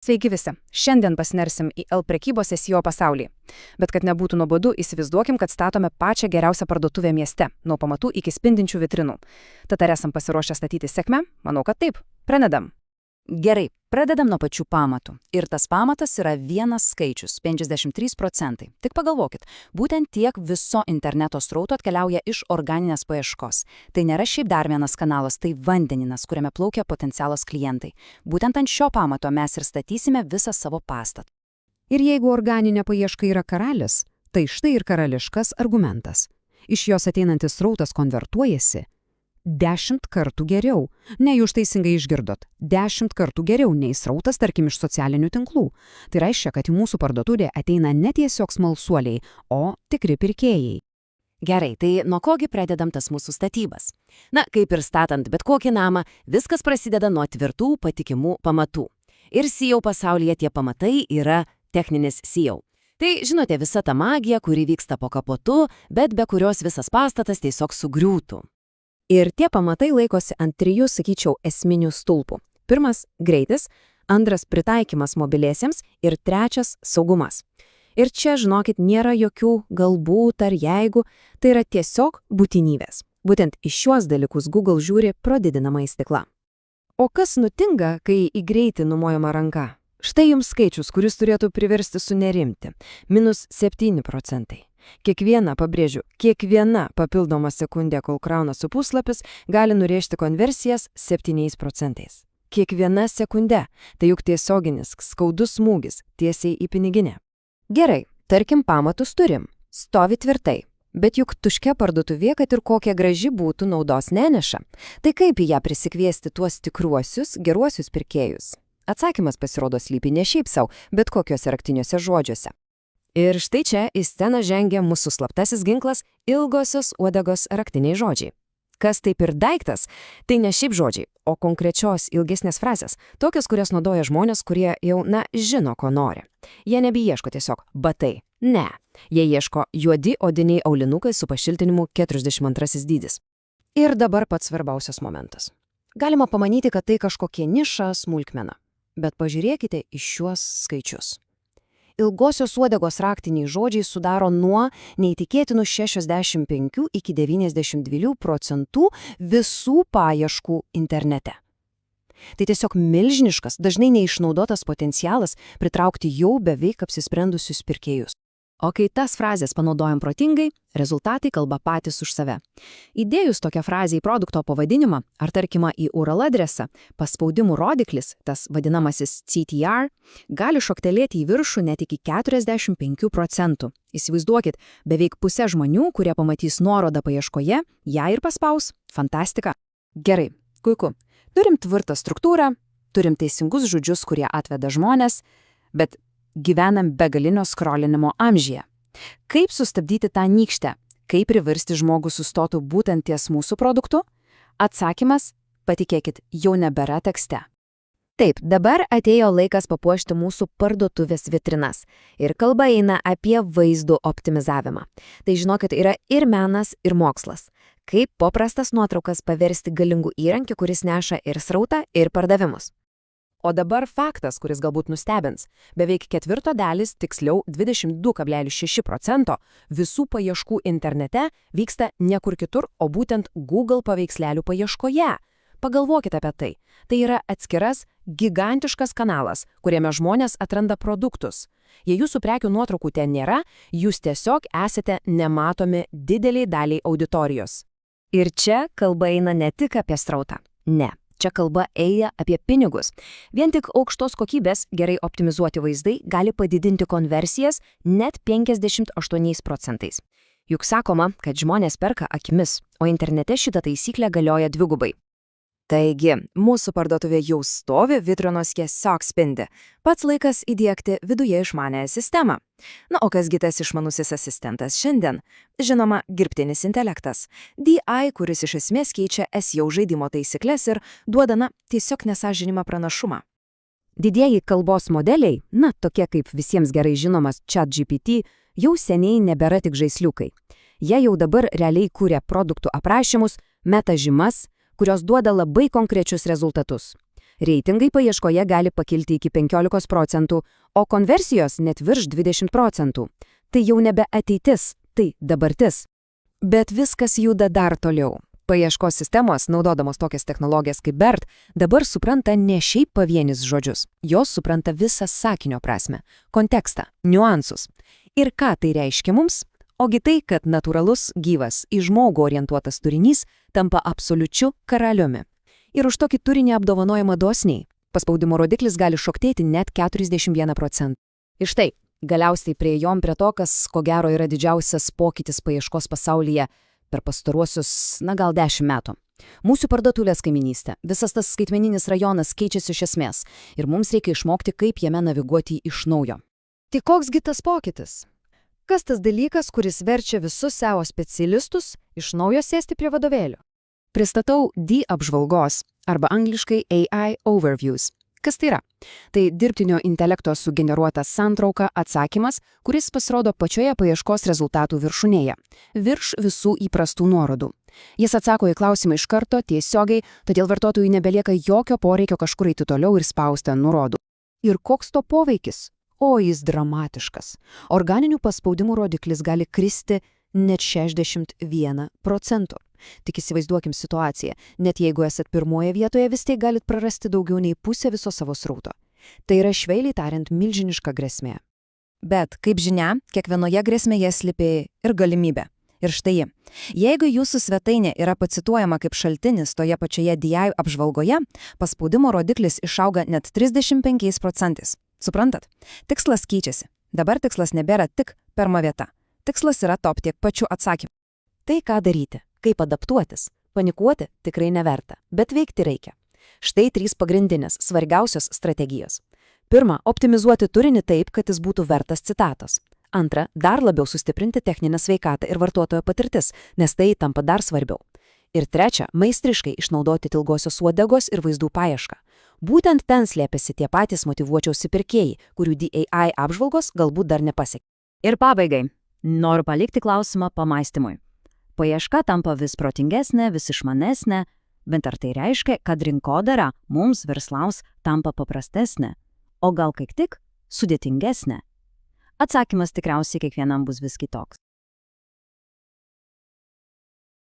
Sveiki visi. Šiandien pasinersim į prekybos SEO pasaulį. Bet kad nebūtų nuobodu, įsivaizduokim, kad statome pačią geriausią parduotuvę mieste, nuo pamatų iki spindinčių vitrinų. Tad ar esam pasiruošę statyti sėkmę? Manau, kad taip. Pradedam. Gerai, pradedam nuo pačių pamatų. Ir tas pamatas yra vienas skaičius – 53%. Tik pagalvokit, būtent tiek viso interneto srauto atkeliauja iš organinės paieškos. Tai nėra šiaip dar vienas kanalas, tai vandeninas, kuriame plaukia potencialos klientai. Būtent ant šio pamato mes ir statysime visą savo pastatą. Ir jeigu organinė paieška yra karalis, tai štai ir karališkas argumentas. Iš jos ateinantis srautas konvertuojasi 10 kartų geriau. Ne, jūs teisingai išgirdot. 10 kartų geriau nei srautas, tarkim, iš socialinių tinklų. Tai reiškia, kad į mūsų parduotuvę ateina ne tiesiog smalsuoliai, o tikri pirkėjai. Gerai, tai nuo kogi pradedam tas mūsų statybas? Na, kaip ir statant bet kokį namą, viskas prasideda nuo tvirtų, patikimų pamatų. Ir SEO pasaulyje tie pamatai yra techninis SEO. Tai, žinote, visa ta magija, kuri vyksta po kapotu, bet be kurios visas pastatas tiesiog sugriūtų. Ir tie pamatai laikosi ant trijų, sakyčiau, esminių stulpų. Pirmas – greitis, antras – pritaikymas mobiliesiems ir trečias – saugumas. Ir čia, žinokit, nėra jokių galbūt ar jeigu, tai yra tiesiog būtinybės. Būtent į šiuos dalykus Google žiūri pro didinamąjį stiklą. O kas nutinka, kai į greitį numojama ranka? Štai jums skaičius, kuris turėtų priversti sunerimti – -7%. Kiekviena, pabrėžiu, kiekviena papildoma sekundė, kol kraunasi puslapis, gali nurėžti konversijas 7%. Kiekviena sekundė, tai juk tiesioginis, skaudus smūgis tiesiai į piniginę. Gerai, tarkim, pamatus turim, stovi tvirtai, bet juk tuškia parduotuvė, kad ir kokia graži būtų, naudos neneša. Tai kaip į ją prisikviesti tuos tikruosius, geruosius pirkėjus? Atsakymas pasirodo slypi ne šiaip sau, bet kokiuose raktiniuose žodžiuose. Ir štai čia į sceną žengia mūsų slaptasis ginklas – ilgosios uodegos raktiniai žodžiai. Kas tai per daiktas? Tai ne šiaip žodžiai, o konkrečios ilgesnės frazės, tokios, kurias naudoja žmonės, kurie jau, žino, ko nori. Jie nebeieško tiesiog batai. Ne. Jie ieško juodi odiniai aulinukai su pašiltinimu 42 dydis. Ir dabar pats svarbiausias momentas. Galima pamanyti, kad tai kažkokia niša smulkmena. Bet pažiūrėkite į šiuos skaičius. Ilgosios uodegos raktiniai žodžiai sudaro nuo neįtikėtinų 65 iki 92% visų paieškų internete. Tai tiesiog milžiniškas, dažnai neišnaudotas potencialas pritraukti jau beveik apsisprendusius pirkėjus. O kai tas frazės panaudojam protingai, rezultatai kalba patys už save. Įdėjus tokią frazę į produkto pavadinimą, ar tarkimą į URL adresą, paspaudimų rodiklis, tas vadinamasis CTR, gali šoktelėti į viršų net iki 45%. Įsivaizduokit, beveik pusė žmonių, kurie pamatys nuorodą paieškoje, ją ir paspaus. Fantastika. Gerai, puiku. Turim tvirtą struktūrą, turim teisingus žodžius, kurie atveda žmonės, bet gyvenam begalinio skrolinimo amžiuje. Kaip sustabdyti tą nykštę? Kaip priversti žmogų sustotų būtent ties mūsų produktu? Atsakymas, patikėkit, jau nebėra tekste. Taip, dabar atėjo laikas papuošti mūsų parduotuvės vitrinas. Ir kalba eina apie vaizdų optimizavimą. Tai žinokit, yra ir menas, ir mokslas. Kaip paprastas nuotraukas paversti galingų įrankį, kuris neša ir srautą, ir pardavimus. O dabar faktas, kuris galbūt nustebins. Beveik ketvirtodalis, tiksliau 22,6% visų paieškų internete vyksta niekur kitur, o būtent Google paveikslelių paieškoje. Pagalvokite apie tai. Tai yra atskiras, gigantiškas kanalas, kuriame žmonės atranda produktus. Jei jūsų prekių nuotraukų ten nėra, jūs tiesiog esate nematomi dideliai daliai auditorijos. Ir čia kalba eina ne tik apie srautą. Ne. Čia kalba eina apie pinigus. Vien tik aukštos kokybės gerai optimizuoti vaizdai gali padidinti konversijas net 58%. Juk sakoma, kad žmonės perka akimis, o internete šita taisyklė galioja dvigubai. Taigi, mūsų parduotuvė jau stovi, vitrinos tiesiog spindi. Pats laikas įdiegti viduje išmanę sistemą. Na, o kasgi tas išmanusis asistentas šiandien? Žinoma, dirbtinis intelektas. DI, kuris iš esmės keičia SEO žaidimo taisyklės ir duoda, tiesiog nesąžinimą pranašumą. Didieji kalbos modeliai, tokie kaip visiems gerai žinomas ChatGPT, jau seniai nebėra tik žaisliukai. Jie jau dabar realiai kūrė produktų aprašymus, meta žymas, kurios duoda labai konkrečius rezultatus. Reitingai paieškoje gali pakilti iki 15%, o konversijos net virš 20%. Tai jau nebe ateitis, tai dabartis. Bet viskas juda dar toliau. Paieškos sistemos, naudodamos tokias technologijas kaip BERT, dabar supranta ne šiaip pavienis žodžius. Jos supranta visą sakinio prasme, kontekstą, niuansus. Ir ką tai reiškia mums? Ogi tai, kad natūralus, gyvas, į žmogų orientuotas turinys tampa absoliučiu karaliumi. Ir už tokį turinį apdovanojama dosniai. Paspaudimo rodiklis gali šoktėti net 41%. Ir štai, galiausiai priėjom prie to, kas, ko gero, yra didžiausias pokytis paieškos pasaulyje per pastaruosius, gal 10 metų. Mūsų parduotuvės kaiminystė, visas tas skaitmeninis rajonas keičiasi iš esmės ir mums reikia išmokti, kaip jame naviguoti iš naujo. Tai koksgi tas pokytis? Kas tas dalykas, kuris verčia visus SEO specialistus iš naujo sėsti prie vadovėlių? Pristatau D apžvalgos, arba angliškai AI Overviews. Kas tai yra? Tai dirbtinio intelekto sugeneruota santrauka atsakymas, kuris pasirodo pačioje paieškos rezultatų viršūnėje, virš visų įprastų nuorodų. Jis atsako į klausimą iš karto, tiesiogiai, todėl vartotojui nebelieka jokio poreikio kažkur eiti toliau ir spausti ant nuorodų. Ir koks to poveikis? O jis dramatiškas. Organinių paspaudimų rodiklis gali kristi net 61%. Tik įsivaizduokim situaciją, net jeigu esat pirmoje vietoje, vis tiek galit prarasti daugiau nei pusę viso savo srauto. Tai yra švelniai tariant milžiniška grėsmė. Bet, kaip žinia, kiekvienoje grėsmėje slypi ir galimybė. Ir štai ji. Jeigu jūsų svetainė yra pacituojama kaip šaltinis toje pačioje DI apžvalgoje, paspaudimo rodiklis išauga net 35%. Suprantat? Tikslas keičiasi. Dabar tikslas nebėra tik pirma vieta. Tikslas yra top tiek pačių atsakymų. Tai ką daryti? Kaip adaptuotis? Panikuoti tikrai neverta, bet veikti reikia. Štai 3 pagrindinės, svarbiausios strategijos. Pirma, optimizuoti turinį taip, kad jis būtų vertas citatos. Antra, dar labiau sustiprinti techninę sveikatą ir vartotojo patirtis, nes tai tampa dar svarbiau. Ir trečia, meistriškai išnaudoti ilgosios uodegos ir vaizdų paiešką. Būtent ten slėpėsi tie patys motyvuočiausi pirkėjai, kurių DAI apžvalgos galbūt dar nepasiekė. Ir pabaigai, noriu palikti klausimą pamaistymui. Paieška tampa vis protingesnė, vis išmanesnė, bet ar tai reiškia, kad rinkodara mums verslams tampa paprastesnė, o gal kaip tik sudėtingesnė? Atsakymas tikriausiai kiekvienam bus vis kitoks.